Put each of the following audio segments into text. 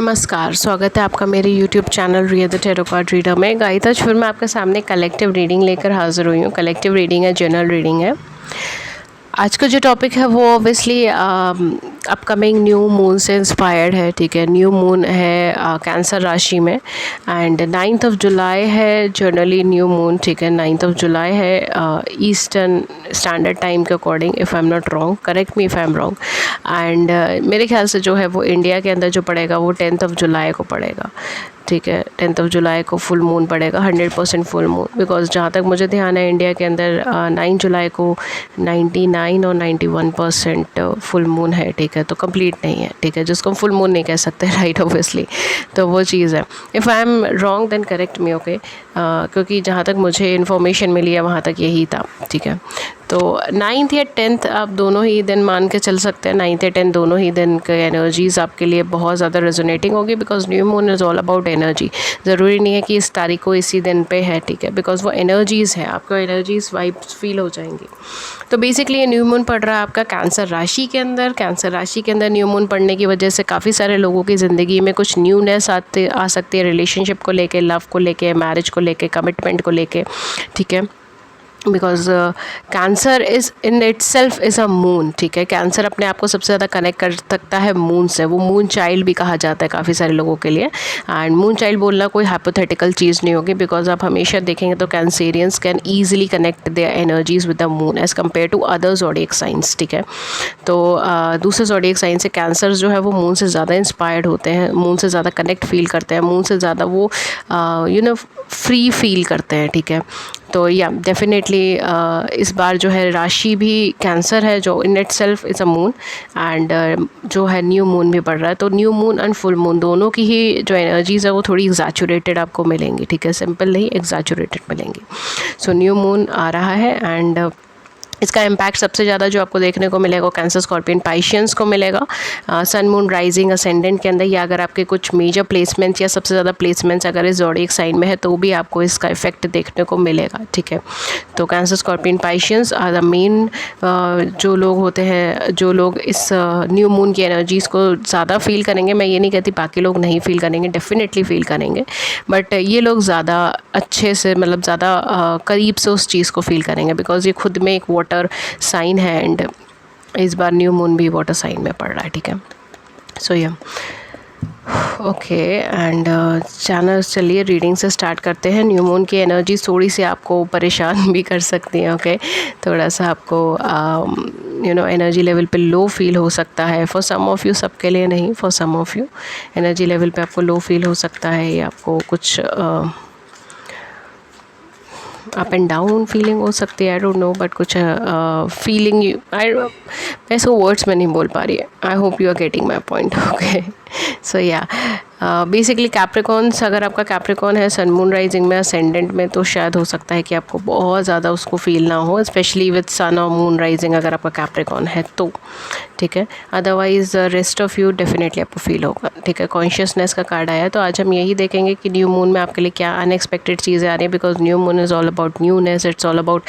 नमस्कार, स्वागत है आपका मेरे YouTube channel Riya the tarot card reader में। गाइस, आज फिर मैं आपके सामने कलेक्टिव रीडिंग लेकर हाज़िर हुई हूँ। कलेक्टिव रीडिंग है, जनरल रीडिंग है। आज का जो टॉपिक है वो ऑब्वियसली अपकमिंग न्यू मून से इंस्पायर्ड है। ठीक है, न्यू मून है कैंसर राशि में एंड 9th ऑफ जुलाई है जनरली न्यू मून। ठीक है, 9th ऑफ जुलाई है ईस्टर्न स्टैंडर्ड टाइम के according, if I am not wrong, correct me if I am wrong. And मेरे ख्याल से जो है वो इंडिया के अंदर जो पड़ेगा वो 10th ऑफ जुलाई को पड़ेगा। ठीक है, 10th ऑफ जुलाई को फुल मून पड़ेगा, 100% फुल मून। बिकॉज जहाँ तक मुझे ध्यान है इंडिया के अंदर 9 जुलाई को 99 और 91% फुल मून है। ठीक है, तो कंप्लीट नहीं है। ठीक है, जिसको फुल मून नहीं कह सकते, राइट, ऑब्वियसली। तो वो चीज़ है। If I am wrong then correct me, okay. क्योंकि जहाँ तक मुझे इन्फॉर्मेशन मिली है वहाँ तक यही था। ठीक है, तो 9th या 10th आप दोनों ही दिन मान के चल सकते हैं। 9th या 10th दोनों ही दिन के एनर्जीज़ आपके लिए बहुत ज़्यादा रेजोनेटिंग होगी, because new moon is all about energy. ज़रूरी नहीं है कि इस तारीख को इसी दिन पे है। ठीक है, बिकॉज वो एनर्जीज़ है, आपको एनर्जीज़ वाइब्स फील हो जाएंगी। तो बेसिकली ये न्यू मून पड़ रहा है आपका कैंसर राशि के अंदर। कैंसर राशि के अंदर न्यू मून पड़ने की वजह से काफ़ी सारे लोगों की ज़िंदगी में कुछ न्यूनेस आ सकती है, रिलेशनशिप को लेके, लव को लेके, मैरिज को लेके, कमिटमेंट को लेके। ठीक है, because cancer is in it self is a moon. ठीक है, कैंसर अपने आप को सबसे ज़्यादा कनेक्ट कर सकता है मून से। वो मून चाइल्ड भी कहा जाता है काफ़ी सारे लोगों के लिए। एंड मून चाइल्ड बोलना कोई हाइपोथेटिकल चीज़ नहीं होगी, बिकॉज आप हमेशा देखेंगे तो Cancerians can easily connect their energies with the moon as compare to other zodiac signs. ठीक है, तो दूसरे ज़ोडिएक साइन से कैंसर जो है वो मून से ज़्यादा इंस्पायर्ड होते हैं, मून से ज़्यादा कनेक्ट फील करते हैं, मून से ज़्यादा वो फ्री फील करते हैं। ठीक है, तो या डेफिनेटली इस बार जो है राशि भी कैंसर है, जो in it self is a moon. And जो है न्यू मून भी पड़ रहा है, तो new moon and full moon दोनों की ही जो एनर्जीज़ है वो थोड़ी एग्जैचुरेटेड आपको मिलेंगी। ठीक है, सिंपल नहीं, एग्जैचुरेटेड मिलेंगी। सो न्यू मून आ रहा है एंड इसका इम्पैक्ट सबसे ज़्यादा जो आपको देखने को मिलेगा वो कैंसर, स्कॉर्पियन, पाइशियंस को मिलेगा। सन, मून, राइजिंग, असेंडेंट के अंदर, या अगर आपके कुछ मेजर प्लेसमेंट्स या सबसे ज़्यादा प्लेसमेंट्स अगर इस ज़ोडिएक साइन में है तो भी आपको इसका इफेक्ट देखने को मिलेगा। ठीक है, तो Cancer, Scorpion, Pisces are the main जो लोग होते हैं, जो लोग इस न्यू मून की एनर्जीज़ को ज़्यादा फील करेंगे। मैं ये नहीं कहती बाकी लोग नहीं फील करेंगे, डेफिनेटली फील करेंगे, बट ये लोग ज़्यादा अच्छे से, मतलब ज़्यादा करीब से उस चीज़ को फील करेंगे, बिकॉज ये खुद में एक वाटर साइन है एंड इस बार न्यू मून भी वाटर साइन में पड़ रहा है। ठीक है, सो या ओके। एंड चैनल, चलिए रीडिंग से स्टार्ट करते हैं। न्यू मून की एनर्जी थोड़ी सी आपको परेशान भी कर सकती है। ओके, थोड़ा सा आपको एनर्जी लेवल पे लो फील हो सकता है। फॉर सम ऑफ़ यू, सबके लिए नहीं, for some of you energy level पे आपको लो फील हो सकता है, या आपको कुछ अप एंड डाउन फीलिंग हो सकती है। आई डोंट नो, बट कुछ फीलिंग मैं इसको वर्ड्स में नहीं बोल पा रही है। I hope you are getting my point. Okay, so yeah basically Capricorns, अगर आपका कैप्रिकॉन है सन, मून, राइजिंग में, असेंडेंट में, तो शायद हो सकता है कि आपको बहुत ज़्यादा उसको फील ना हो, स्पेशली विद सन और मून राइजिंग अगर आपका कैप्रिकॉन है तो। ठीक है, otherwise rest of you definitely आपको फील होगा। ठीक है, कॉन्शियसनेस का कार्ड आया है, तो आज हम यही देखेंगे कि न्यू मून में आपके लिए क्या अनएक्सपेक्टेड चीज़ें आ रही हैं, because new moon is all about newness, it's all about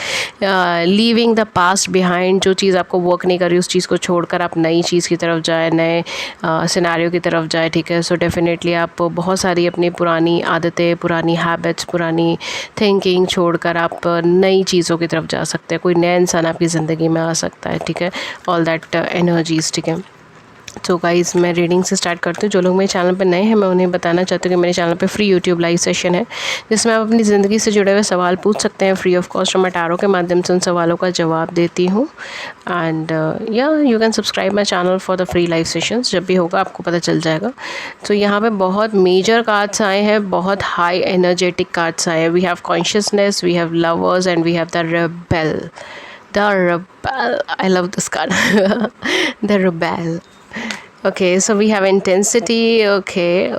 leaving the past behind. जो चीज़ आपको वर्क नहीं कर रही उस चीज़ को छोड़कर आप नई चीज़ की तरफ जाए, नए सिनेरियो की तरफ जाए। ठीक है, सो डेफिनेटली आप बहुत सारी अपनी पुरानी आदतें, पुरानी हैबिट्स, पुरानी थिंकिंग छोड़कर आप नई चीज़ों की तरफ जा सकते हैं। कोई नया इंसान आपकी ज़िंदगी में आ सकता है। ठीक है, ऑल दैट एनर्जीज़। ठीक है, तो गाइज़ मैं रीडिंग से स्टार्ट करती हूँ। जो लोग मेरे चैनल पर नए हैं, मैं उन्हें बताना चाहती हूँ कि मेरे चैनल पे फ्री यूट्यूब लाइव सेशन है, जिसमें आप अपनी ज़िंदगी से जुड़े हुए सवाल पूछ सकते हैं फ्री ऑफ कॉस्ट, और मैं टैरो के माध्यम से उन सवालों का जवाब देती हूँ। एंड या you can subscribe my channel for the free live sessions, जब भी होगा आपको पता चल जाएगा। तो यहाँ पे बहुत मेजर कार्ड्स आए हैं, बहुत हाई एनर्जेटिक कार्ड्स आए हैं। We have consciousness, we have lovers and we have the rebel. The rebel, I love this card, the rebel. Okay, so we have intensity. Okay,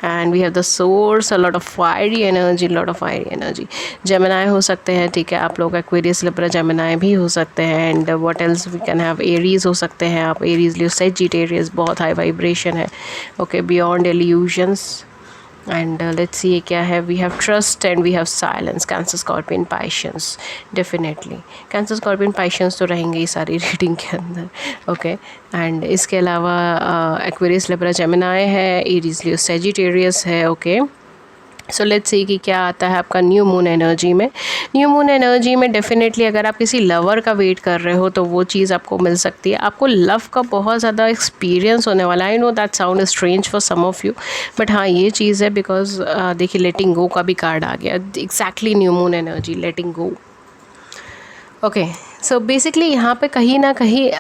and we have the source, a lot of fiery energy. Gemini हो सकते हैं। ठीक है, आप लोग Aquarius, Libra, Gemini भी हो सकते हैं। and what else we can have, Aries हो सकते हैं आप, Aries, Leo, Sagittarius, बहुत high vibration है। okay, beyond illusions, and let's see ये क्या है. We have trust and we have silence. Cancer Scorpion Pisceans, definitely Cancer Scorpion Pisceans तो रहेंगे ही सारी रीडिंग के अंदर. ओके एंड इसके अलावा एक्वेरियस, लिब्रा, जेमिनी है, एरीज, लियो, सेजिटेरियस है. ओके सो लेट्स सी कि क्या आता है आपका न्यू मून एनर्जी में. न्यू मून एनर्जी में डेफिनेटली अगर आप किसी लवर का वेट कर रहे हो तो वो चीज़ आपको मिल सकती है. आपको लव का बहुत ज़्यादा एक्सपीरियंस होने वाला है. I know that sound strange for some of you, but हाँ ये चीज़ है बिकॉज देखिए लेटिंग गो का भी कार्ड आ गया. Exactly new moon energy, letting go. Okay so basically यहाँ पे कहीं ना कहीं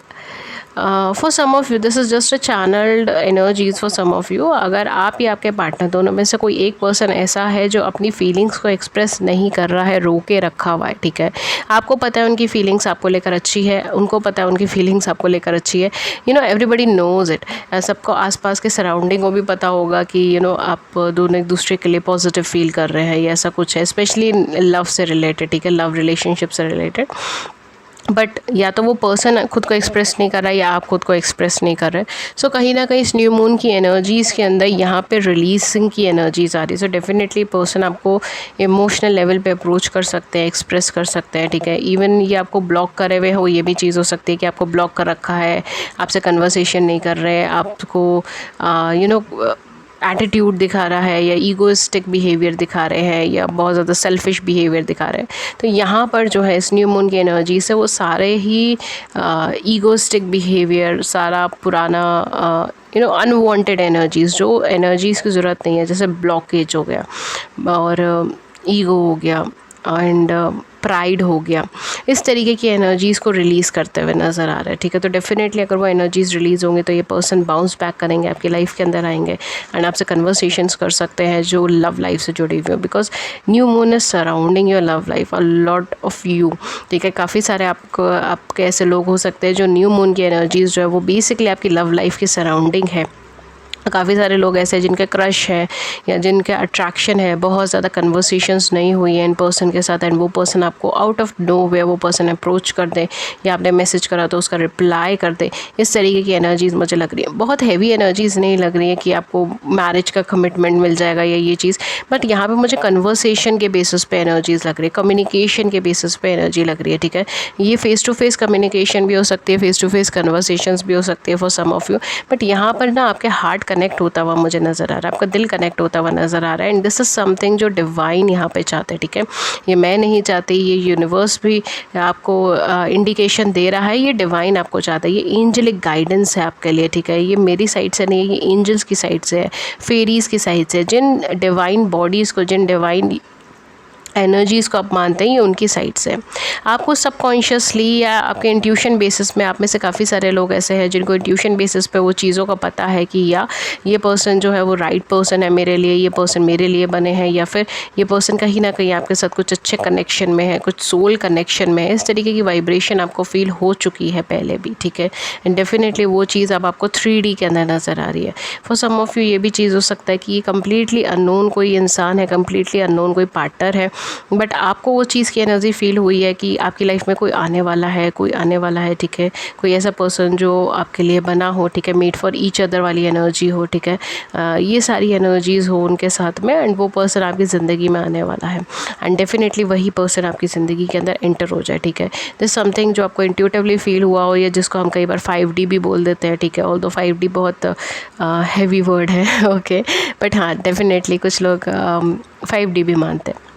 for some of you this is just a channeled energies for some of you. अगर आप या आपके पार्टनर दोनों में से कोई एक पर्सन ऐसा है जो अपनी फीलिंग्स को एक्सप्रेस नहीं कर रहा है, रोके रखा हुआ है, ठीक है. आपको पता है उनकी फीलिंग्स आपको लेकर अच्छी है, उनको पता है उनकी फीलिंग्स आपको लेकर अच्छी है. You know everybody nose it. सबको आसपास के सराउंडिंग को भी पता होगा कि यू नो आप दोनों एक दूसरे के लिए पॉजिटिव फील कर रहे हैं या ऐसा कुछ है, स्पेशली लव से रिलेटेड, ठीक है, लव रिलेशनशिप से रिलेटेड. बट या तो वो पर्सन खुद को एक्सप्रेस नहीं कर रहा है या आप खुद को एक्सप्रेस नहीं कर रहे. सो कहीं ना कहीं इस न्यू मून की एनर्जीज़ के अंदर यहाँ पे रिलीजिंग की एनर्जीज आ रही है. सो डेफिनेटली पर्सन आपको इमोशनल लेवल पे अप्रोच कर सकते हैं, एक्सप्रेस कर सकते हैं, ठीक है. इवन ये आपको ब्लॉक करे हुए हो, ये भी चीज़ हो सकती है कि आपको ब्लॉक कर रखा है, आपसे कन्वर्सेशन नहीं कर रहे, आपको यू नो एटीट्यूड दिखा रहा है या ईगोइस्टिक बिहेवियर दिखा रहे हैं या बहुत ज़्यादा सेल्फिश बिहेवियर दिखा रहे हैं. तो यहाँ पर जो है इस न्यू मून की एनर्जी से वो सारे ही ईगोइस्टिक बिहेवियर, सारा पुराना यू नो अनवांटेड एनर्जीज़, जो एनर्जीज़ की ज़रूरत नहीं है, जैसे ब्लॉकेज हो गया और ईगो हो गया एंड प्राइड हो गया, इस तरीके की एनर्जीज़ को रिलीज़ करते हुए नज़र आ रहा है, ठीक है. तो डेफिनेटली अगर वो एनर्जीज़ रिलीज़ होंगी तो ये पर्सन बाउंस बैक करेंगे, आपकी लाइफ के अंदर आएंगे एंड आपसे कन्वर्सेशंस कर सकते हैं जो लव लाइफ से जुड़ी हुई हो. Because new moon is surrounding your love life, a lot of you, ठीक है. काफ़ी सारे आपके ऐसे लोग हो सकते हैं जो न्यू मून की एनर्जीज़ जो है वो बेसिकली आपकी लव लाइफ की सराउंडिंग है. काफ़ी सारे लोग ऐसे हैं जिनके क्रश है या जिनके अट्रैक्शन है, बहुत ज़्यादा कन्वर्सेशंस नहीं हुई है इन पर्सन के साथ एंड वो पर्सन आपको आउट ऑफ नो वे वो पर्सन अप्रोच कर दे या आपने मैसेज करा तो उसका रिप्लाई कर दे. इस तरीके की एनर्जीज़ मुझे लग रही है. बहुत हैवी एनर्जीज़ नहीं लग रही है कि आपको मैरिज का कमिटमेंट मिल जाएगा या ये चीज़, बट यहाँ पर मुझे कन्वर्सेशन के बेसिस पे एनर्जीज़ लग रही है, कम्युनिकेशन के बेसिस पे एनर्जी लग रही है, ठीक है. ये फेस टू फेस कम्युनिकेशन भी हो सकती है, फेस टू फेस कन्वर्सेशंस भी हो सकती है for some of you. But यहाँ पर ना आपके हार्ट कनेक्ट होता हुआ मुझे नज़र आ रहा है, आपका दिल कनेक्ट होता हुआ नज़र आ रहा है एंड दिस इज़ समथिंग जो डिवाइन यहाँ पे चाहते हैं, ठीक है. ये मैं नहीं चाहती, ये यूनिवर्स भी आपको इंडिकेशन दे रहा है, ये डिवाइन आपको चाहता है, ये एंजलिक गाइडेंस है आपके लिए, ठीक है. ये मेरी साइड से नहीं है, ये एंजल्स की साइड से है, फेरीज़ की साइड से. जिन डिवाइन बॉडीज़ को, जिन डिवाइन एनर्जीज़ को आप मानते हैं, ये उनकी साइड से. आपको सबकॉन्शियसली या आपके इंट्यूशन बेसिस में, आप में से काफ़ी सारे लोग ऐसे हैं जिनको इंट्यूशन बेसिस पे वो चीज़ों का पता है कि या ये पर्सन जो है वो राइट पर्सन है मेरे लिए, ये पर्सन मेरे लिए बने हैं, या फिर ये पर्सन कहीं ना कहीं आपके साथ कुछ अच्छे कनेक्शन में है, कुछ सोल कनेक्शन में है. इस तरीके की वाइब्रेशन आपको फील हो चुकी है पहले भी, ठीक है. एंड डेफिनेटली वो चीज़ अब आपको 3D के अंदर नज़र आ रही है. फॉर सम ऑफ यू ये भी चीज़ हो सकता है कि ये कम्प्लीटली अननोन कोई इंसान है, कम्प्लीटली अननोन कोई पार्टनर है, बट आपको वो चीज़ की एनर्जी फील हुई है कि आपकी लाइफ में कोई आने वाला है, कोई आने वाला है, ठीक है. कोई ऐसा पर्सन जो आपके लिए बना हो, ठीक है, मेड फॉर ईच अदर वाली एनर्जी हो, ठीक है. ये सारी एनर्जीज़ हो उनके साथ में एंड वो पर्सन आपकी ज़िंदगी में आने वाला है एंड डेफिनेटली वही पर्सन आपकी ज़िंदगी के अंदर एंटर हो जाए, ठीक है. दिस समथिंग जो आपको इंट्यूटिवली फील हुआ हो या जिसको हम कई बार 5D भी बोल देते हैं, ठीक है. ऑल्दो 5D बहुत हैवी वर्ड है, ओके, बट हाँ डेफिनेटली कुछ लोग 5D भी मानते हैं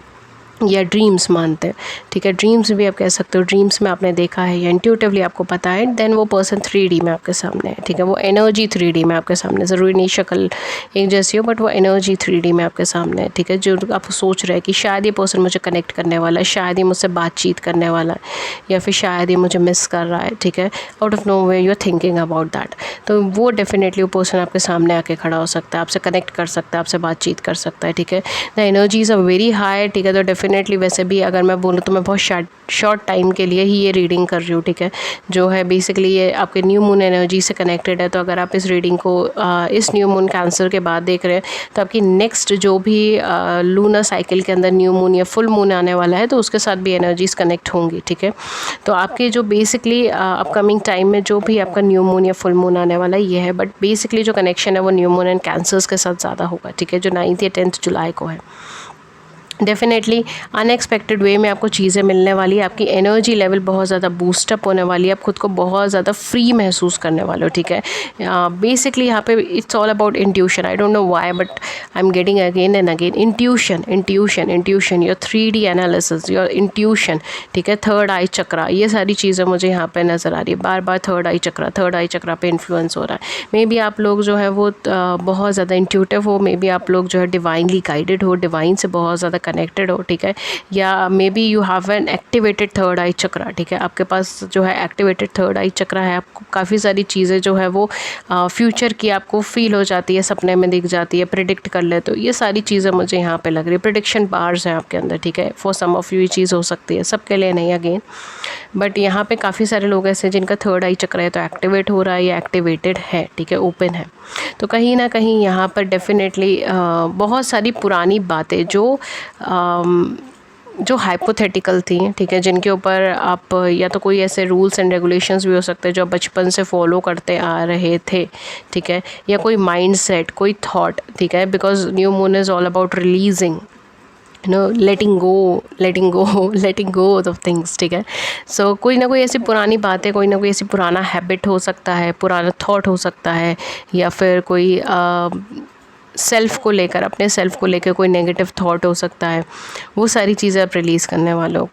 या ड्रीम्स मानते हैं, ठीक है. ड्रीम्स भी आप कह सकते हो, ड्रीम्स में आपने देखा है या इंट्यूटिवली आपको पता है, देन वो पर्सन 3D में आपके सामने है, ठीक है. वो एनर्जी 3D में आपके सामने, ज़रूरी नहीं शक्ल एक जैसी हो, बट वो एनर्जी 3D में आपके सामने है, ठीक है. जो आप सोच रहे हैं कि शायद ये पर्सन मुझे कनेक्ट करने वाला है, शायद ये मुझसे बातचीत करने वाला है या फिर शायद ये मुझे मिस कर रहा है, ठीक है. Out of no way you are thinking about that. तो वो डेफिनेटली वो पर्सन आपके सामने आके खड़ा हो सकता है, आपसे कनेक्ट कर सकता है, आपसे बातचीत कर सकता है, ठीक है. The energies are very high, ठीक है. तो डेफिनेटली डेफिनेटली वैसे भी अगर मैं बोलूँ तो मैं बहुत शॉर्ट टाइम के लिए ही ये रीडिंग कर रही हूँ, ठीक है। जो है बेसिकली ये आपके न्यू मून एनर्जी से कनेक्टेड है। तो अगर आप इस रीडिंग को इस न्यू मून कैंसर के बाद देख रहे हैं तो आपकी नेक्स्ट जो भी लूनर साइकिल के अंदर न्यू मून या फुल मून आने वाला है तो उसके साथ भी एनर्जीज कनेक्ट होंगी, ठीक है। तो आपके जो बेसिकली अपकमिंग टाइम में जो भी आपका न्यू मून या फुल मून आने वाला है ये है, बट बेसिकली जो कनेक्शन है वो न्यू मून एंड कैंसर्स के साथ ज़्यादा होगा, ठीक है, जो 9 या 10 जुलाई को है। डेफिनेटली अनएक्सपेक्टेड वे में आपको चीज़ें मिलने वाली है, आपकी एनर्जी लेवल बहुत ज़्यादा बूस्टअप होने वाली है, आप खुद को बहुत ज़्यादा फ्री महसूस करने वाले हो, ठीक है। बेसिकली यहाँ पे it's all about intuition. I don't know why but I am getting again and again intuition, your 3D analysis, your intuition, ठीक है। थर्ड आई चक्रा, ये सारी चीज़ें मुझे यहाँ पे नज़र आ रही है बार बार। थर्ड आई चक्रा पे इन्फ्लुएंस हो रहा है। मे बी आप लोग जो है वो बहुत ज़्यादा इंट्यूटिव हो, मे बी आप लोग जो है डिवाइनली गाइडेड हो, डिवाइन से बहुत ज़्यादा कनेक्टेड हो, ठीक है। या maybe you have an activated third eye chakra, ठीक है। आपके पास जो है एक्टिवेटेड थर्ड आई चक्रा है, आपको काफ़ी सारी चीज़ें जो है वो फ्यूचर की आपको फील हो जाती है, सपने में दिख जाती है, प्रिडिक्ट कर ले। तो ये सारी चीज़ें मुझे यहाँ पे लग रही है, प्रिडिक्शन पावर्स हैं आपके अंदर, ठीक है। फॉर सम ऑफ यू ये चीज़ हो सकती है, सबके लिए नहीं अगेन, बट यहाँ पे काफ़ी सारे लोग ऐसे हैं जिनका थर्ड आई चक्र है तो एक्टिवेट हो रहा है या एक्टिवेटेड है, ठीक है, ओपन है। तो कहीं ना कहीं यहाँ पर डेफिनेटली बहुत सारी पुरानी बातें जो हाइपोथेटिकल थी, ठीक है, जिनके ऊपर आप या तो कोई ऐसे रूल्स एंड रेगुलेशंस भी हो सकते हैं जो आप बचपन से फॉलो करते आ रहे थे, ठीक है, या कोई माइंडसेट, कोई थॉट, ठीक है, because new moon is all about releasing, letting go of things, ठीक है। सो कोई ना कोई ऐसी पुरानी बातें, कोई ना कोई ऐसी पुराना हैबिट हो सकता है, पुराना थॉट हो सकता है, या फिर कोई सेल्फ़ को लेकर, अपने सेल्फ़ को लेकर कोई नेगेटिव थॉट हो सकता है। वो सारी चीज़ें आप रिलीज़ करने वाले हो।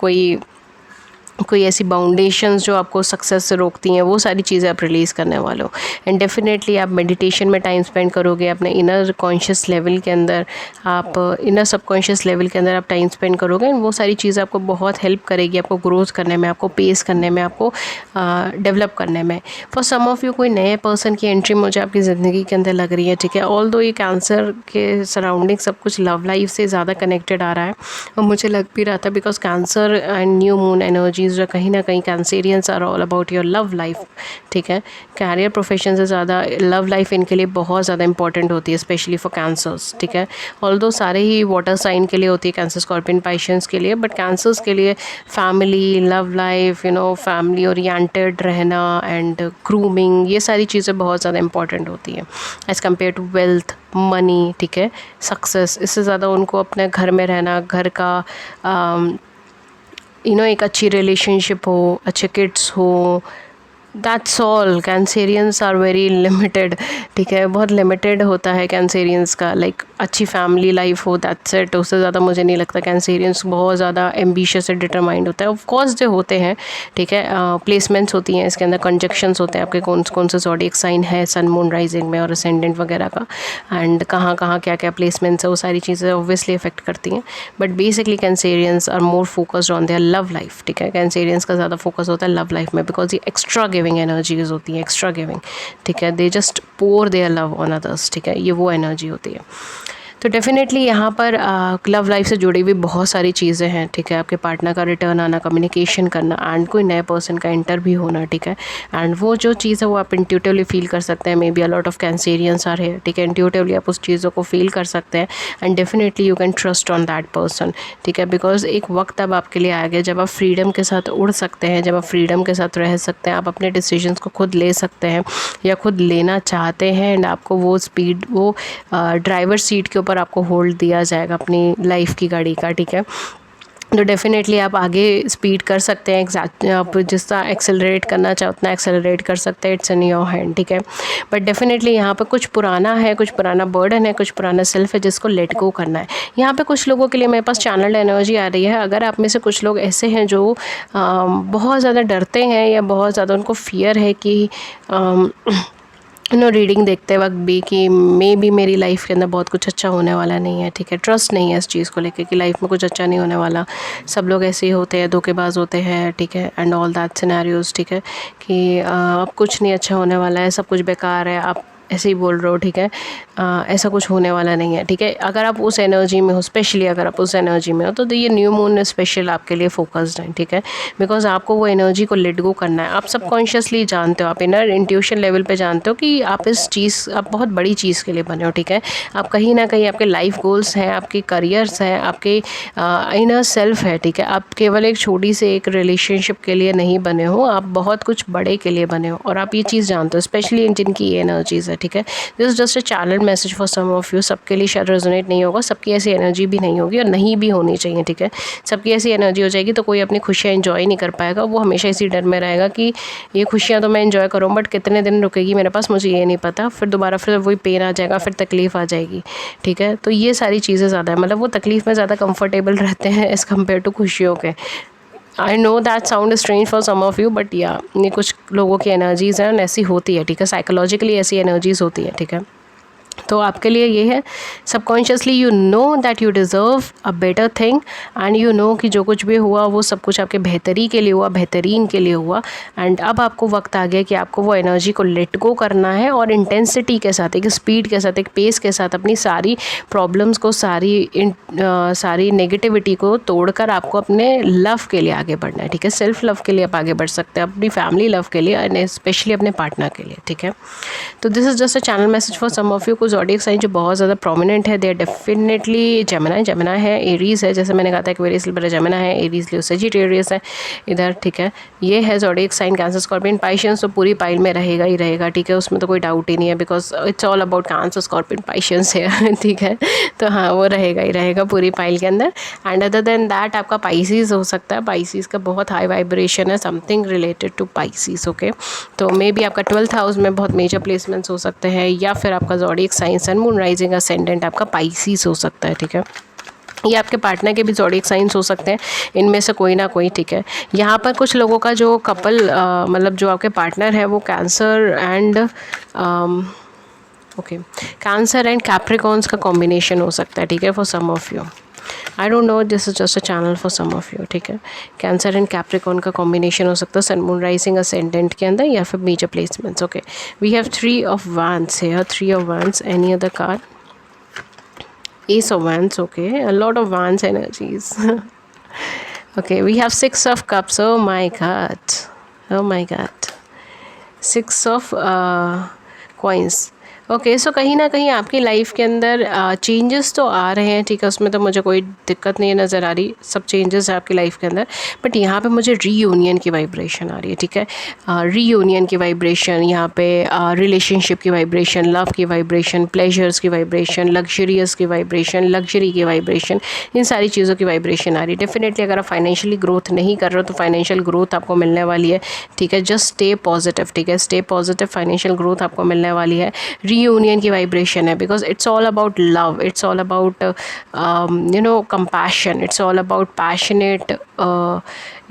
कोई ऐसी बाउंडेशंस जो आपको सक्सेस से रोकती हैं, वो सारी चीज़ें आप रिलीज़ करने वाले हो। एंड डेफिनेटली आप मेडिटेशन में टाइम स्पेंड करोगे, अपने इनर कॉन्शियस लेवल के अंदर, आप इनर सबकॉन्शियस लेवल के अंदर आप टाइम स्पेंड करोगे, एंड वो सारी चीज़ें आपको बहुत हेल्प करेगी, आपको ग्रोथ करने में, आपको पेस करने में, आपको डेवलप करने में। फॉर सम ऑफ़ यू कोई नए पर्सन की एंट्री मुझे आपकी ज़िंदगी के अंदर लग रही है, ठीक है। ऑल दो ये कैंसर के सराउंडिंग सब कुछ लव लाइफ से ज़्यादा कनेक्टेड आ रहा है, और मुझे लग भी रहा था because Cancer and new moon energies जो कहीं ना कहीं Cancerians are all about your love life, ठीक है। कैरियर प्रोफेशन से ज़्यादा लव लाइफ इनके लिए बहुत ज़्यादा इंपॉर्टेंट होती है, स्पेशली फॉर कैंसर्स, ठीक है। ऑल्दो सारे ही वाटर साइन के लिए होती है, कैंसर, स्कॉर्पियन, पाइशंस के लिए, बट कैंसर्स के लिए family, love life, family oriented रहना एंड ग्रूमिंग, ये सारी चीज़ें बहुत ज़्यादा इंपॉर्टेंट होती है as compare to wealth, money, ठीक है, सक्सेस। इससे ज़्यादा उनको अपने घर में रहना, घर का एक अच्छी रिलेशनशिप हो, अच्छे किड्स हो, that's all. Cancerians are very limited, ठीक है, बहुत लिमिटेड होता है कैंसेरियंस का। लाइक अच्छी फैमिली लाइफ हो, दैट्स इट। उससे ज़्यादा मुझे नहीं लगता कैंसेरियंस बहुत ज़्यादा एम्बिशियस और डिटरमाइंड होता है। ऑफ कोर्स जो होते हैं, ठीक है, प्लेसमेंट्स होती हैं इसके अंदर, कंजक्शंस होते हैं आपके कौन से ज़ोडिएक साइन है सन मून राइजिंग में और असेंडेंट वगैरह का, एंड कहाँ क्या प्लेसमेंट्स है, वो सारी चीज़ें ऑब्वियसली अफेक्ट करती हैं। But basically Cancerians are more focused on their love life, ठीक है। कैंसेरियंस का ज़्यादा फोकस होता है लव लाइफ में, बिकॉज ये एक्स्ट्रा गिविंग एनर्जीज होती हैं, एक्स्ट्रा गिविंग, ठीक है। They just pour their love on others, ठीक है, ये वो एनर्जी होती है। तो डेफिनेटली यहाँ पर लव लाइफ से जुड़ी हुई बहुत सारी चीज़ें हैं, ठीक है। आपके पार्टनर का रिटर्न आना, कम्युनिकेशन करना, एंड कोई नए पर्सन का एंटर भी होना, ठीक है। एंड वो जो चीज़ है वो आप इंट्यूटिवली फील कर सकते हैं। Maybe a lot of Cancerians are है, ठीक है, इंट्यूटिवली आप उस चीज़ों को फील कर सकते हैं, and definitely you can trust on that person, ठीक है। बिकॉज एक वक्त अब आपके लिए आ गया जब आप फ्रीडम के साथ उड़ सकते हैं, जब आप फ्रीडम के साथ रह सकते हैं, आप अपने डिसीजंस को खुद ले सकते हैं या खुद लेना चाहते हैं, एंड आपको वो स्पीड, वो ड्राइवर सीट के ऊपर आपको होल्ड दिया जाएगा अपनी लाइफ की गाड़ी का, ठीक है। तो डेफिनेटली आप आगे स्पीड कर सकते हैं, आप जिस तरह एक्सेलरेट करना चाहे उतना एक्सेलरेट कर सकते हैं, इट्स इन योर हैंड, ठीक है। बट डेफिनेटली यहाँ पर कुछ पुराना है, कुछ पुराना बर्डन है, कुछ पुराना सेल्फ है जिसको लेट गो करना है। यहाँ पे कुछ लोगों के लिए मेरे पास चैनल एनर्जी आ रही है। अगर आप में से कुछ लोग ऐसे हैं जो बहुत ज़्यादा डरते हैं या बहुत ज़्यादा उनको फियर है कि रीडिंग देखते वक्त भी कि मे बी मेरी लाइफ के अंदर बहुत कुछ अच्छा होने वाला नहीं है, ठीक है, ट्रस्ट नहीं है इस चीज़ को लेकर कि लाइफ में कुछ अच्छा नहीं होने वाला, सब लोग ऐसे ही होते हैं, धोखेबाज होते हैं, ठीक है, एंड ऑल दैट सिनेरियोज, ठीक है, कि अब कुछ नहीं अच्छा होने वाला है, सब कुछ बेकार है, आप ऐसे ही बोल रहे हो, ठीक है, ऐसा कुछ होने वाला नहीं है, ठीक है। अगर आप उस एनर्जी में हो, स्पेशली अगर आप उस एनर्जी में हो, तो ये न्यू मून स्पेशल आपके लिए फोकस्ड है, ठीक है। बिकॉज आपको वो एनर्जी को लेट गो करना है। आप सबकॉन्शियसली जानते हो, आप इनर इंट्यूशन लेवल पे जानते हो कि आप इस चीज़, आप बहुत बड़ी चीज़ के लिए बने हो, ठीक है। आप कहीं ना कहीं आपके लाइफ गोल्स हैं, आपके करियर्स हैं, आपके इनर सेल्फ है, ठीक है। आप केवल एक छोटी से एक रिलेशनशिप के लिए नहीं बने हो, आप बहुत कुछ बड़े के लिए बने हो, और आप ये चीज़ जानते हो, स्पेशली जिनकी ये एनर्जीज़ है, ठीक है। This is just a channel message for some of you. सबके लिए शायद रेजोनेट नहीं होगा, सबकी ऐसी एनर्जी भी नहीं होगी और नहीं भी होनी चाहिए, ठीक है। सबकी ऐसी एनर्जी हो जाएगी तो कोई अपनी खुशियाँ एंजॉय नहीं कर पाएगा, वो हमेशा इसी डर में रहेगा कि ये खुशियाँ तो मैं एंजॉय करूँ बट कितने दिन रुकेगी मेरे पास, मुझे ये नहीं पता, फिर दोबारा फिर वही पेन आ जाएगा, फिर तकलीफ़ आ जाएगी, ठीक है। तो ये सारी चीज़ें ज़्यादा है, मतलब वो तकलीफ़ में ज़्यादा कंफर्टेबल रहते हैं एज़ कम्पेयर टू खुशियों के। I know that sound strange for some of you, but या ये कुछ लोगों की एनर्जीज़ हैं, ऐसी होती है, ठीक है। साइकोलॉजिकली ऐसी एनर्जीज़ होती है, ठीक है। तो आपके लिए ये है, subconsciously you know that you deserve a better thing, and you know कि जो कुछ भी हुआ वो सब कुछ आपके बेहतरी के लिए हुआ, बेहतरीन के लिए हुआ। एंड अब आपको वक्त आ गया कि आपको वो एनर्जी को लेट गो करना है और इंटेंसिटी के साथ, एक स्पीड के साथ, एक पेस के साथ अपनी सारी प्रॉब्लम्स को, सारी नेगेटिविटी को तोड़कर आपको अपने लव के लिए आगे बढ़ना है, ठीक है। सेल्फ लव के लिए आप आगे बढ़ सकते हैं, अपनी फैमिली लव के लिए एंड स्पेशली अपने पार्टनर के लिए, ठीक है। तो this is just a channel message for some of you. कुछ ज़ोडिएक साइन जो बहुत ज़्यादा प्रोमिनेंट है, दे आर डेफिनेटली जेमिनी है, एरीज़ है, जैसे मैंने कहा था एक्वेरियस, लिब्रा, जेमिनी है, एरीज़, लियो, सजिटेरियस है इधर, ठीक है। ये है zodiac sign Cancer, Scorpion, Pisceans तो पूरी पाइल में रहेगा ही रहेगा, ठीक है, उसमें तो कोई डाउट ही नहीं है, because it's all about Cancer, Scorpion, Pisces है, ठीक है। तो हाँ, वो रहेगा ही रहेगा पूरी पाइल के अंदर। एंड अदर देन दैट आपका पाइसिस हो सकता है, पाइसिस का बहुत हाई वाइब्रेशन है, something related to Pisces, okay. तो मे बी आपका 12th हाउस में बहुत मेजर प्लेसमेंट्स हो सकते हैं, या फिर आपका zodiac sign sun moon rising ascendant आपका पाइसिस हो सकता है, ठीक है। ये आपके पार्टनर के भी ज़ोडिएक साइंस हो सकते हैं, इनमें से कोई ना कोई, ठीक है। यहाँ पर कुछ लोगों का जो कपल, मतलब जो आपके पार्टनर है वो Cancer and okay, Cancer and Capricorns का कॉम्बिनेशन हो सकता है, ठीक है, for some of you. I don't know, this is just a channel for some of you, ठीक है। कैंसर एंड कैप्रिकॉर्न का कॉम्बिनेशन हो सकता है सन मून राइजिंग असेंडेंट के अंदर, या फिर major placements, okay. We have 3 of wands here, 3 of wands, any other card? Ace of wands, okay, a lot of wands energies. Okay, we have 6 of cups, oh my god, oh my god, 6 of coins, okay. So कहीं ना कहीं आपकी life के अंदर changes तो आ रहे हैं, ठीक है, उसमें तो मुझे कोई दिक्कत नहीं नज़र आ रही, सब चेंजेस है आपकी लाइफ के अंदर, बट यहाँ पे मुझे रीयूनियन की वाइब्रेशन आ रही है, ठीक है। रीयूनियन की वाइब्रेशन, यहाँ पे रिलेशनशिप की वाइब्रेशन, लव की वाइब्रेशन, प्लेजर्स की वाइब्रेशन, लग्जरियस की वाइब्रेशन, लग्जरी की वाइब्रेशन, इन सारी चीज़ों की वाइब्रेशन आ रही है। डेफिनेटली अगर आप फाइनेंशियली ग्रोथ नहीं कर रहे हो तो फाइनेंशियल ग्रोथ आपको मिलने वाली है, ठीक है। जस्ट स्टे पॉजिटिव, ठीक है, स्टे पॉजिटिव, फाइनेंशियल ग्रोथ आपको मिलने वाली है। रीयूनियन की वाइब्रेशन है, because it's all about love, it's all about you know compassion, it's all about passionate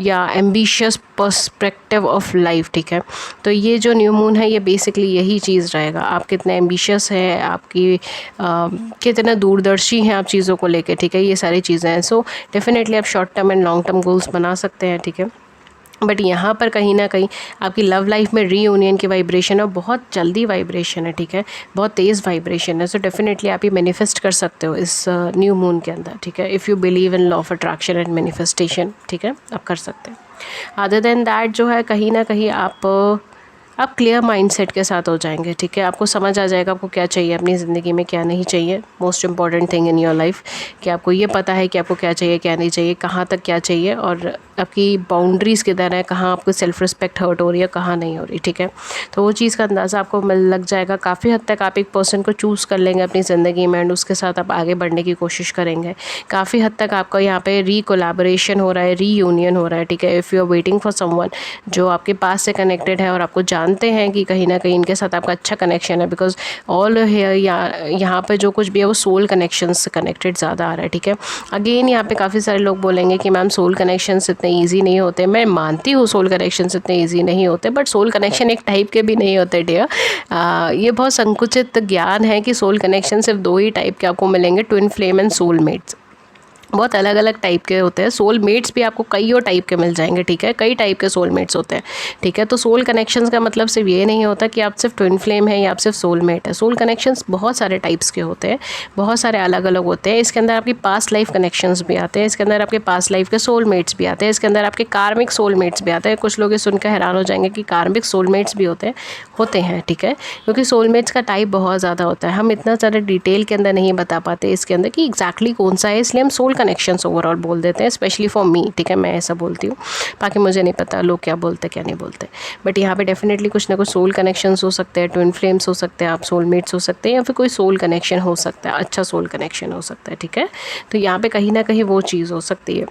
या एम्बिशियस पर्सपेक्टिव ऑफ लाइफ, ठीक है। तो ये जो न्यू मून है ये बेसिकली यही चीज़ रहेगा, आप कितने एम्बिशियस है, आपकी कितना दूरदर्शी हैं आप चीज़ों को लेके, ठीक है, ये सारी चीज़ें हैं। सो डेफिनेटली आप short term and long term goals बना सकते हैं, ठीक है। बट यहाँ पर कहीं ना कहीं आपकी लव लाइफ में रीयूनियन की वाइब्रेशन है, बहुत जल्दी वाइब्रेशन है, ठीक है, बहुत तेज़ वाइब्रेशन है। सो डेफिनेटली आप ये मैनिफेस्ट कर सकते हो इस न्यू मून के अंदर, ठीक है। If you believe in law of attraction and manifestation, ठीक है, आप कर सकते हैं। अदर देन दैट जो है कहीं ना कहीं आप क्लियर माइंडसेट के साथ हो जाएंगे, ठीक है। आपको समझ आ जाएगा आपको क्या चाहिए अपनी ज़िंदगी में, क्या नहीं चाहिए। Most important thing in your life कि आपको ये पता है कि आपको क्या चाहिए, क्या नहीं चाहिए, कहाँ तक क्या चाहिए, और आपकी बाउंड्रीज़ किधर है, कहाँ आपको सेल्फ रिस्पेक्ट हर्ट हो रही है, कहाँ नहीं हो रही, ठीक है। तो वो चीज़ का अंदाज़ा आपको लग जाएगा। काफ़ी हद तक आप एक पर्सन को चूज़ कर लेंगे अपनी ज़िंदगी में एंड उसके साथ आप आगे बढ़ने की कोशिश करेंगे। काफ़ी हद तक आपका यहाँ पे कोलैबोरेशन हो रहा है, रीयूनियन हो रहा है, ठीक है। If you are waiting for someone जो आपके पास से कनेक्टेड है और आपको जानते हैं कि कहीं ना कहीं इनके साथ आपका अच्छा कनेक्शन है, बिकॉज ऑल हेयर यहाँ पे जो कुछ भी है वो सोल कनेक्शन से कनेक्टेड ज़्यादा आ रहा है, ठीक है। अगेन यहाँ पे काफ़ी सारे लोग बोलेंगे कि मैम सोल कनेक्शन इतने ईजी नहीं होते। मैं मानती हूँ सोल कनेक्शन इतने ईजी नहीं होते, बट सोल कनेक्शन एक टाइप के भी नहीं होते डियर। ये बहुत संकुचित ज्ञान है कि सोल कनेक्शन सिर्फ 2 ही टाइप के आपको मिलेंगे, ट्विन फ्लेम एंड सोलमेट्स। बहुत अलग अलग टाइप के होते हैं। सोलमेट्स भी आपको कई और टाइप के मिल जाएंगे, ठीक है, कई टाइप के सोलमेट्स होते हैं, ठीक है। तो सोल कनेक्शंस का मतलब सिर्फ ये नहीं होता कि आप सिर्फ ट्विन फ्लेम है या आप सिर्फ सोलमेट है। सोल कनेक्शंस बहुत सारे टाइप्स के होते हैं, बहुत सारे अलग अलग होते हैं। इसके अंदर आपकी पास्ट लाइफ कनेक्शंस भी आते हैं, इसके अंदर आपके पास्ट लाइफ के सोलमेट्स भी आते हैं, इसके अंदर आपके कार्मिक सोलमेट्स भी आते हैं। कुछ लोग ये सुनकर हैरान हो जाएंगे कि कार्मिक सोलमेट्स भी होते हैं, ठीक है, क्योंकि सोलमेट्स का टाइप बहुत ज़्यादा होता है। हम इतना ज़्यादा डिटेल के अंदर नहीं बता पाते इसके अंदर कि एग्जैक्टली कौन सा है, इसलिए हम सोल कनेक्शंस ओवरऑल बोल देते हैं, स्पेशली फॉर मी, ठीक है, मैं ऐसा बोलती हूँ। बाकी मुझे नहीं पता लोग क्या बोलते क्या नहीं बोलते, बट यहाँ पे डेफिनेटली कुछ ना कुछ सोल कनेक्शंस हो सकते हैं, ट्विन फ्लेम्स हो सकते हैं, आप सोलमेट्स हो सकते हैं, या फिर कोई सोल कनेक्शन हो सकता है, अच्छा सोल कनेक्शन हो सकता है, ठीक है। तो यहाँ पे कहीं ना कहीं वो चीज़ हो सकती है,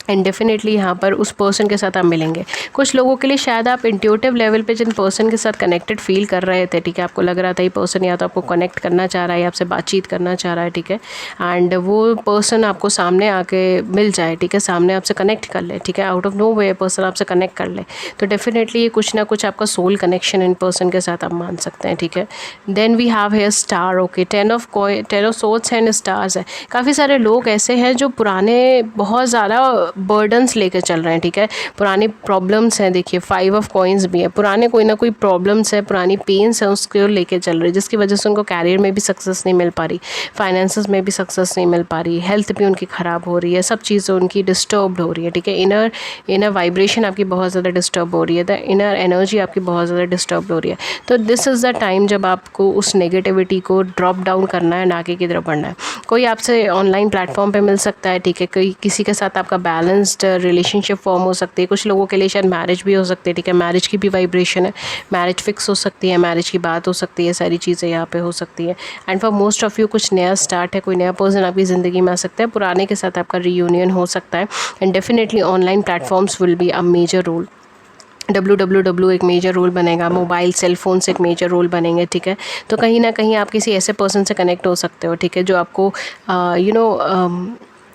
एंड डेफिनेटली यहाँ पर उस पर्सन के साथ आप मिलेंगे। कुछ लोगों के लिए शायद आप इंट्यूटिव लेवल पे जिन पर्सन के साथ कनेक्टेड फील कर रहे थे, ठीक है, आपको लग रहा था ये पर्सन या तो आपको कनेक्ट करना चाह रहा है या आपसे बातचीत करना चाह रहा है, ठीक है, एंड वो पर्सन आपको सामने आके मिल जाए, ठीक है, सामने आपसे कनेक्ट कर ले, ठीक है, out of no way person आपसे कनेक्ट कर ले, तो डेफिनेटली ये कुछ ना कुछ आपका सोल कनेक्शन इन पर्सन के साथ आप मान सकते हैं, ठीक है। Then we have here star, okay, 10 of swords and stars है। काफ़ी सारे लोग ऐसे हैं जो पुराने बहुत ज़्यादा बर्डन्स लेकर चल रहे हैं, ठीक है, पुरानी प्रॉब्लम्स हैं, देखिए 5 ऑफ कॉइन्स भी है, पुराने कोई ना कोई प्रॉब्लम्स है, पुरानी पेन्स है, उसको लेके चल रहे हैं, जिसकी वजह से उनको कैरियर में भी सक्सेस नहीं मिल पा रही, फाइनेंसेस में भी सक्सेस नहीं मिल पा रही, हेल्थ भी उनकी ख़राब हो रही है, सब चीज़ें उनकी डिस्टर्ब्ड हो रही है, ठीक है, इनर वाइब्रेशन आपकी बहुत ज़्यादा डिस्टर्ब हो रही है, द इनर एनर्जी आपकी बहुत ज़्यादा डिस्टर्ब हो रही है। तो दिस इज़ द टाइम जब आपको उस नेगेटिविटी को ड्रॉप डाउन करना है, ना कि की तरफ बढ़ना है। कोई आपसे ऑनलाइन प्लेटफॉर्म पे मिल सकता है, ठीक है, कोई किसी के साथ आपका बैलेंस्ड रिलेशनशिप फॉर्म हो सकती है। कुछ लोगों के लिए शायद मैरिज भी हो सकती है, ठीक है, मैरिज की भी वाइब्रेशन है, मैरिज फिक्स हो सकती है, मैरिज की बात हो सकती है, सारी चीज़ें यहाँ पे हो सकती है। And for most of you कुछ नया स्टार्ट है, कोई नया पर्सन आपकी ज़िंदगी में आ सकता है, पुराने के साथ आपका रीयूनियन हो सकता है। And definitely online platforms will be a major role, www एक मेजर रोल बनेगा, मोबाइल सेल फोन से एक मेजर रोल बनेंगे, ठीक है। तो कहीं ना कहीं आप किसी ऐसे पर्सन से कनेक्ट हो सकते हो, ठीक है, जो आपको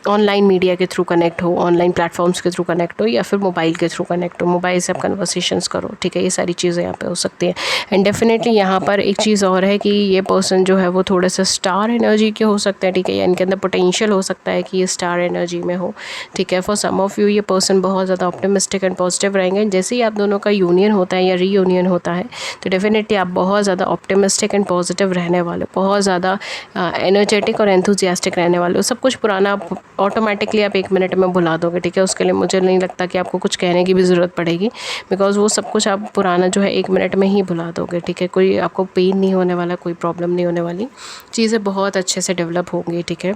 ऑनलाइन मीडिया के थ्रू कनेक्ट हो, ऑनलाइन प्लेटफॉर्म्स के थ्रू कनेक्ट हो, या फिर मोबाइल के थ्रू कनेक्ट हो, मोबाइल से आप कन्वर्सेशंस करो, ठीक है, ये सारी चीज़ें यहाँ पे हो सकती है। एंड डेफिनेटली यहाँ पर एक चीज़ और है कि ये पर्सन जो है वो थोड़ा सा स्टार एनर्जी के हो सकते हैं, ठीक है, या इनके अंदर पोटेंशियल हो सकता है कि ये स्टार एनर्जी में हो, ठीक है। फॉर सम ऑफ यू ये पर्सन बहुत ज़्यादा ऑप्टिमिस्टिक एंड पॉजिटिव रहेंगे। जैसे ही आप दोनों का यूनियन होता है या रीयूनियन होता है, तो डेफिनेटली आप बहुत ज़्यादा ऑप्टिमिस्टिक एंड पॉजिटिव रहने वाले, बहुत ज़्यादा एनर्जेटिक और एंथुजियास्टिक रहने वाले हो। सब कुछ पुराना ऑटोमेटिकली आप 1 मिनट में भुला दोगे, ठीक है, उसके लिए मुझे नहीं लगता कि आपको कुछ कहने की भी ज़रूरत पड़ेगी, बिकॉज वो सब कुछ आप पुराना जो है 1 मिनट में ही भुला दोगे, ठीक है। कोई आपको पेन नहीं होने वाला, कोई प्रॉब्लम नहीं होने वाली, चीज़ें बहुत अच्छे से डेवलप होंगी, ठीक है।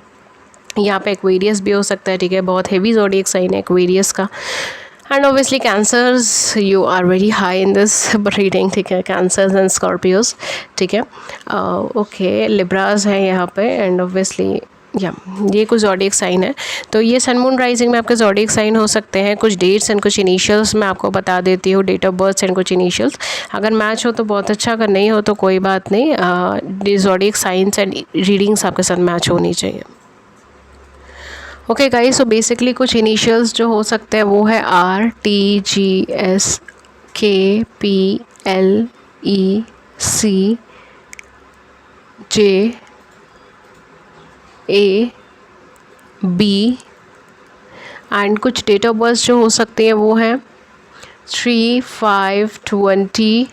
यहाँ पे एक्वेरियस भी हो सकता है, ठीक है, बहुत हेवी ज़ोडिएक साइन है एक्वेरियस का। And obviously Cancers, you are very high in this reading, ठीक है, कैंसर्स एंड स्कॉर्पियोज, ठीक है, ओके, लिब्रास है यहाँ पे, एंड ऑब्वियसली या ये कुछ ज़ोडिएक साइन है। तो ये सन मून राइजिंग में आपके ज़ोडिएक साइन हो सकते हैं। कुछ डेट्स एंड कुछ इनिशियल्स मैं आपको बता देती हूँ, डेट ऑफ बर्थ एंड कुछ इनिशियल्स, अगर मैच हो तो बहुत अच्छा, अगर नहीं हो तो कोई बात नहीं। ज़ोडिएक साइंस एंड रीडिंग्स आपके साथ मैच होनी चाहिए। ओके गाइस, सो बेसिकली कुछ इनिशियल्स जो हो सकते हैं वो है RTGS KPLEC JAB, एंड कुछ डेट ऑफ बर्थ जो हो सकती है वो है 3, 5, 20,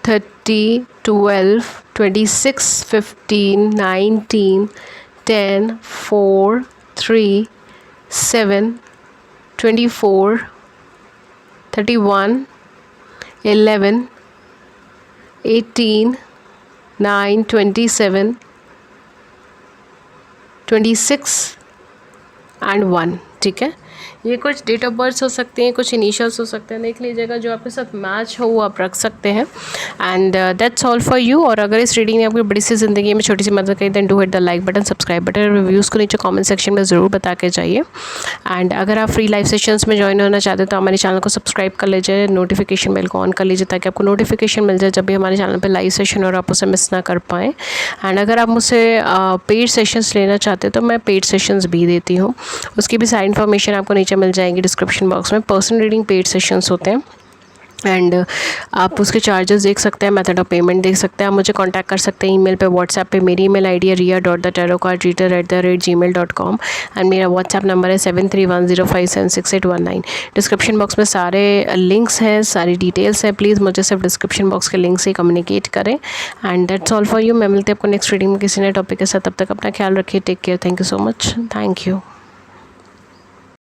30, 12, 26, 15, 19, 10, 4, 3, 7, 24, 31, 11, 18, 9, 27, 26 एंड 1, ठीक है। ये कुछ डेट ऑफ बर्थ हो सकते हैं, कुछ इनिशियल्स हो सकते हैं, देख लीजिएगा जो आपके साथ मैच हो वो आप रख सकते हैं। And that's all for you. और अगर इस रीडिंग ने आपकी बड़ी सी ज़िंदगी में छोटी सी मदद करी, then do hit the like button, subscribe button, reviews को नीचे कमेंट सेक्शन में ज़रूर बता के जाइए। एंड अगर आप फ्री लाइव सेशंस में ज्वाइन होना चाहते हो तो हमारे चैनल को सब्सक्राइब कर लीजिए, नोटिफिकेशन बेल को ऑन कर लीजिए, ताकि आपको नोटिफिकेशन मिल जाए जब भी हमारे चैनल पर लाइव सेशन और आप उसे मिस ना कर पाएँ। एंड अगर आप मुझसे पेड सेशंस लेना चाहते हो तो मैं पेड सेशंस भी देती हूँ, उसकी भी सारी इन्फॉर्मेशन आपको नीचे मिल जाएगी डिस्क्रिप्शन बॉक्स में। पर्सनल रीडिंग पेड सेशंस होते हैं, एंड आप उसके चार्जेस देख सकते हैं, मेथड ऑफ पेमेंट देख सकते हैं। आप मुझे कांटेक्ट कर सकते हैं ईमेल पे, व्हाट्सएप पे। मेरी ईमेल आईडी है ria.thetarotcardreader@gmail.com एंड मेरा व्हाट्सएप नंबर है 7310576819। डिस्क्रिप्शन बॉक्स में सारे लिंक्स हैं, सारी डिटेल्स हैं। प्लीज़ मुझे सिर्फ डिस्क्रिप्शन बॉक्स के लिंक से ही कम्युनिकेट करें। And that's all for you. मैं मिलती हूँ आपको नेक्स्ट रीडिंग में किसी नए टॉपिक के साथ। तब तक अपना ख्याल रखिए। Take care. Thank you so much. Thank you.